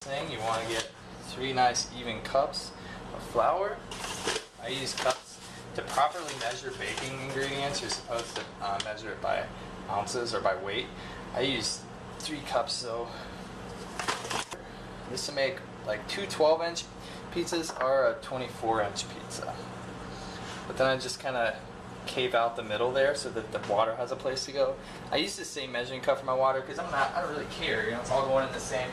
thing, you want to get 3 nice even cups of flour. I use cups to properly measure baking ingredients. You're supposed to measure it by ounces or by weight. I use 3 cups, so this to make like 2 12-inch pizzas or a 24-inch pizza. But then I just kind of cave out the middle there so that the water has a place to go. I use the same measuring cup for my water because I don't really care, you know, it's all going in the same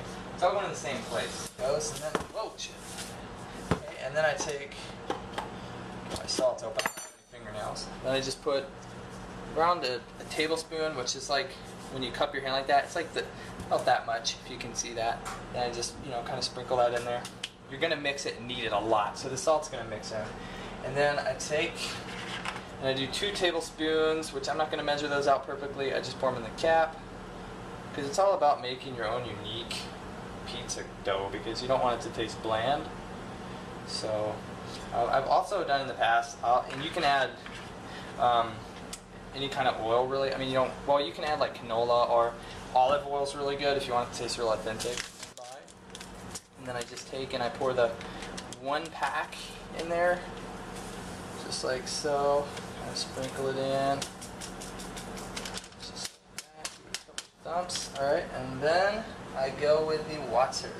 place. Goes, and then, whoa, shit. Okay, and then I take my salt, open my fingernails. Then I just put around a tablespoon, which is like when you cup your hand like that, it's like about that much, if you can see that. Then I just, you know, kind of sprinkle that in there. You're gonna mix it and knead it a lot, so the salt's gonna mix in. And then I take and I do 2 tablespoons, which I'm not gonna measure those out perfectly. I just pour them in the cap because it's all about making your own unique pizza dough because you don't want it to taste bland. So I've also done in the past, and you can add any kind of oil really. I mean, you can add like canola or olive oil is really good if you want it to taste real authentic. And then I just take and I pour the 1 pack in there, just like so. Kind of sprinkle it in. Just like that, give it a couple thumps. Alright, and then I go with the water.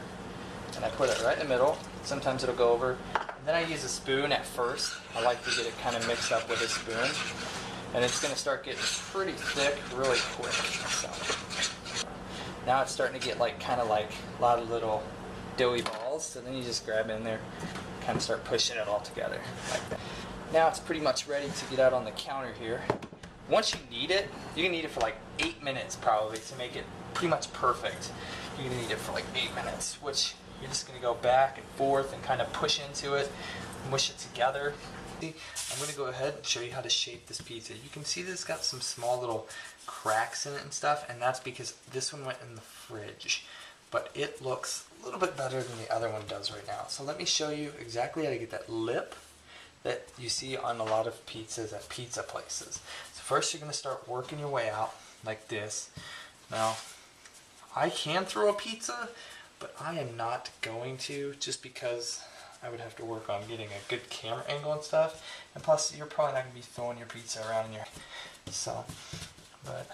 And I put it right in the middle. Sometimes it'll go over. And then I use a spoon at first. I like to get it kind of mixed up with a spoon. And it's going to start getting pretty thick really quick. So now it's starting to get like kind of like a lot of little doughy balls. So then you just grab in there, kind of start pushing it all together like that. Now it's pretty much ready to get out on the counter here. Once you knead it, you can knead it for like 8 minutes probably to make it pretty much perfect. You're going to knead it for like 8 minutes, which you're just going to go back and forth and kind of push into it, mush it together. I'm going to go ahead and show you how to shape this pizza. You can see that it's got some small little cracks in it and stuff, and that's because this one went in the fridge. But it looks a little bit better than the other one does right now. So let me show you exactly how to get that lip that you see on a lot of pizzas at pizza places. So first you're going to start working your way out like this. Now, I can throw a pizza, but I am not going to, just because I would have to work on getting a good camera angle and stuff. And plus, you're probably not going to be throwing your pizza around in your... So, but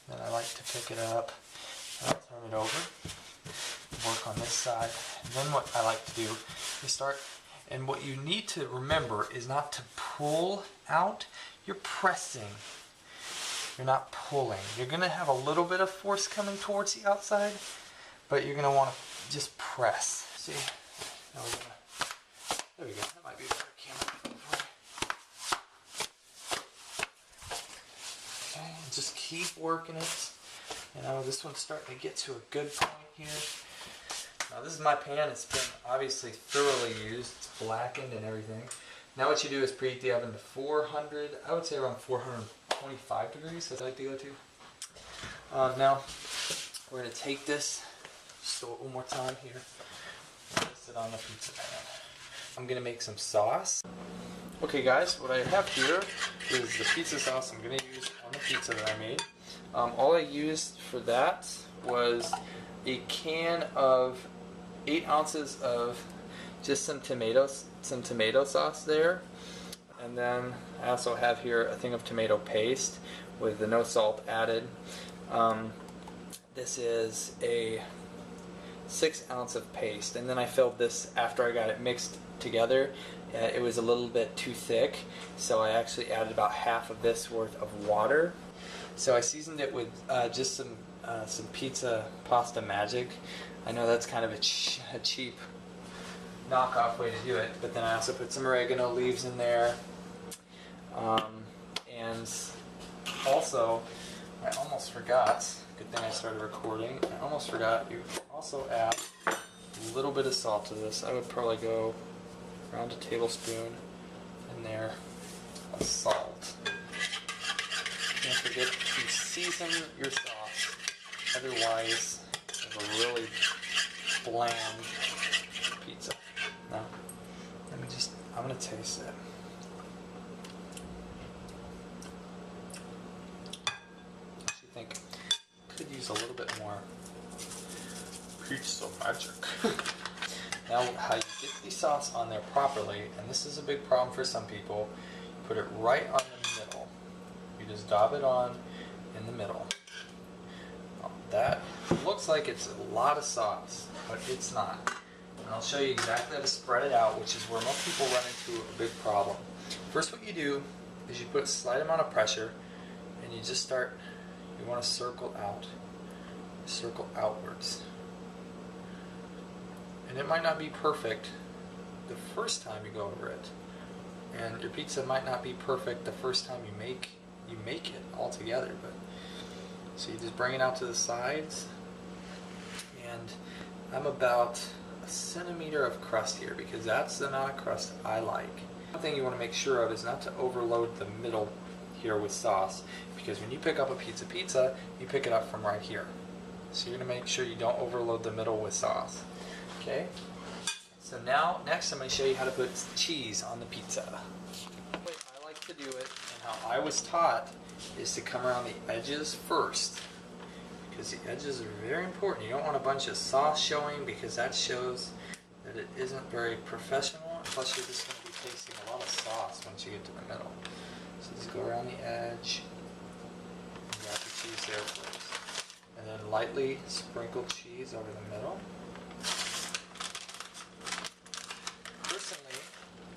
then I like to pick it up, and I'll turn it over, work on this side. And then what I like to do is start... And what you need to remember is not to pull out, you're pressing. You're not pulling. You're going to have a little bit of force coming towards the outside, but you're going to want to just press. See? Now we're gonna, there we go. That might be a better camera. Okay, and just keep working it. You know, this one's starting to get to a good point here. Now this is my pan, it's been obviously thoroughly used, it's blackened and everything. Now what you do is preheat the oven to 400, I would say around 425 degrees, that's what I like to go to. Now, we're going to take this, just throw it one more time here, place it on the pizza pan. I'm going to make some sauce. Okay guys, what I have here is the pizza sauce I'm going to use on the pizza that I made. All I used for that was a can of 8 ounces of just some tomato sauce there, and then I also have here a thing of tomato paste with the no salt added. This is a 6 ounce of paste, and then I filled this after I got it mixed together. It was a little bit too thick, so I actually added about half of this worth of water. So I seasoned it with just some pizza pasta magic. I know that's kind of a cheap knockoff way to do it, but then I also put some oregano leaves in there. And also, I almost forgot, good thing I started recording, I almost forgot, you also add a little bit of salt to this. I would probably go around a tablespoon in there of salt. Don't forget to season your sauce, otherwise you have a really bland pizza. Now, I'm going to taste it. I actually think I could use a little bit more pizza magic. Now, how you get the sauce on there properly, and this is a big problem for some people, put it right on the middle. You just dab it on in the middle. That looks like it's a lot of sauce, but it's not. And I'll show you exactly how to spread it out, which is where most people run into a big problem. First, what you do is you put a slight amount of pressure, and you just start, you want to circle out, circle outwards. And it might not be perfect the first time you go over it. And your pizza might not be perfect the first time you make it all together, but so you just bring it out to the sides, and I'm about a centimeter of crust here because that's the amount of crust I like. One thing you want to make sure of is not to overload the middle here with sauce, because when you pick up a pizza, you pick it up from right here. So you're going to make sure you don't overload the middle with sauce. Okay? So now, next I'm going to show you how to put cheese on the pizza. The way I like to do it, and how I was taught, is to come around the edges first, because the edges are very important. You don't want a bunch of sauce showing, because that shows that it isn't very professional. Plus, you're just going to be tasting a lot of sauce once you get to the middle. So just go around the edge, and wrap the cheese there first, and then lightly sprinkle cheese over the middle. Personally,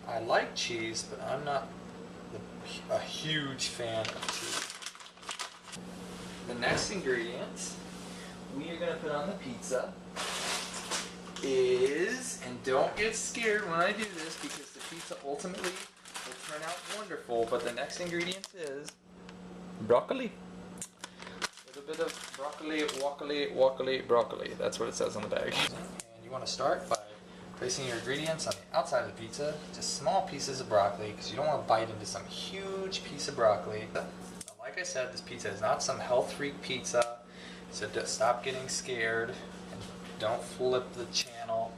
I like cheese, but I'm not a huge fan of cheese. The next ingredient we are going to put on the pizza is, and don't get scared when I do this because the pizza ultimately will turn out wonderful, but the next ingredient is broccoli. A little bit of broccoli. That's what it says on the bag. And you want to start by placing your ingredients on the outside of the pizza, just small pieces of broccoli, because you don't want to bite into some huge piece of broccoli. Now, like I said, this pizza is not some health freak pizza, so stop getting scared and don't flip the channel.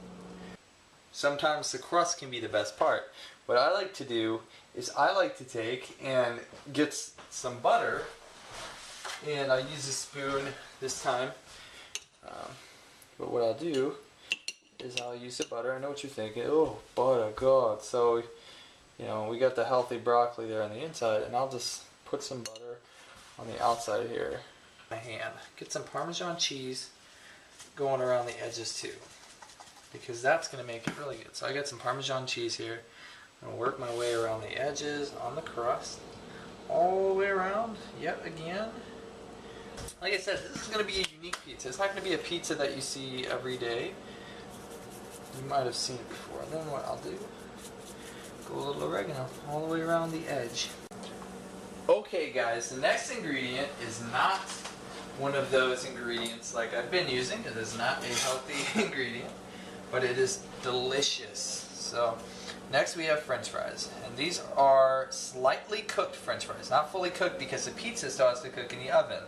Sometimes the crust can be the best part. What I like to do is I like to take and get some butter, and I use a spoon this time, but what I'll do is I'll use the butter. I know what you're thinking. Oh, butter, God. So, you know, we got the healthy broccoli there on the inside, and I'll just put some butter on the outside here. My hand. Get some Parmesan cheese going around the edges too, because that's going to make it really good. So I got some Parmesan cheese here. I'm going to work my way around the edges on the crust, all the way around, yet again. Like I said, this is going to be a unique pizza. It's not going to be a pizza that you see every day. You might have seen it before. Then what I'll do, go a little oregano all the way around the edge. Okay guys, the next ingredient is not one of those ingredients like I've been using. It is not a healthy ingredient, but it is delicious. So next we have French fries, and these are slightly cooked French fries, not fully cooked because the pizza still has to cook in the oven.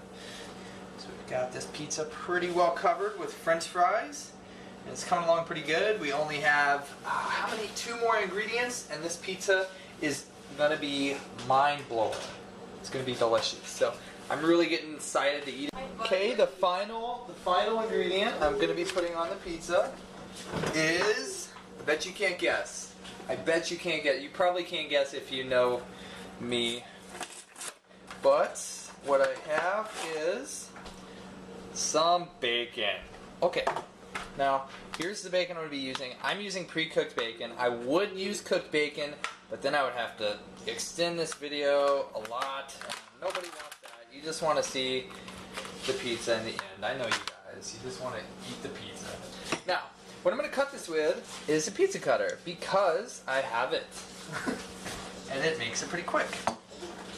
So we've got this pizza pretty well covered with French fries. It's coming along pretty good. We only have, how many? 2 more ingredients, and this pizza is going to be mind-blowing. It's going to be delicious. So I'm really getting excited to eat it. Okay, the final ingredient I'm going to be putting on the pizza is, I bet you can't guess. I bet you can't guess. You probably can't guess if you know me. But what I have is some bacon. Okay. Now, here's the bacon I'm going to be using. I'm using pre-cooked bacon. I would use cooked bacon, but then I would have to extend this video a lot. And nobody wants that. You just want to see the pizza in the end. I know you guys. You just want to eat the pizza. Now, what I'm going to cut this with is a pizza cutter because I have it. And it makes it pretty quick.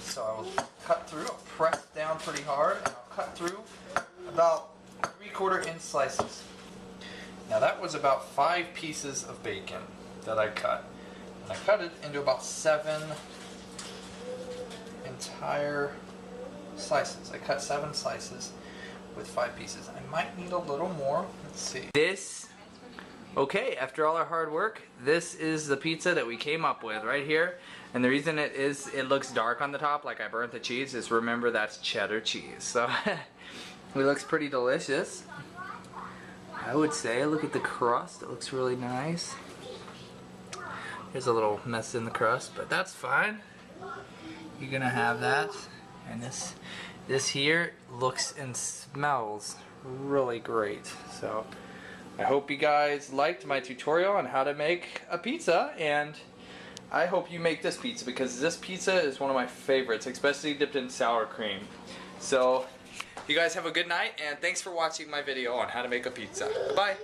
So I will cut through, I'll press down pretty hard, and I'll cut through about 3/4 inch slices. Now that was about 5 pieces of bacon that I cut. And I cut it into about 7 entire slices. I cut 7 slices with 5 pieces. I might need a little more. Let's see. Okay, after all our hard work, this is the pizza that we came up with right here. And the reason it looks dark on the top, like I burnt the cheese, is remember that's cheddar cheese. So it looks pretty delicious. I would say, look at the crust. It looks really nice. There's a little mess in the crust, but that's fine. You're gonna have that. And this here looks and smells really great. So I hope you guys liked my tutorial on how to make a pizza, and I hope you make this pizza because this pizza is one of my favorites, especially dipped in sour cream. So you guys have a good night, and thanks for watching my video on how to make a pizza. Bye.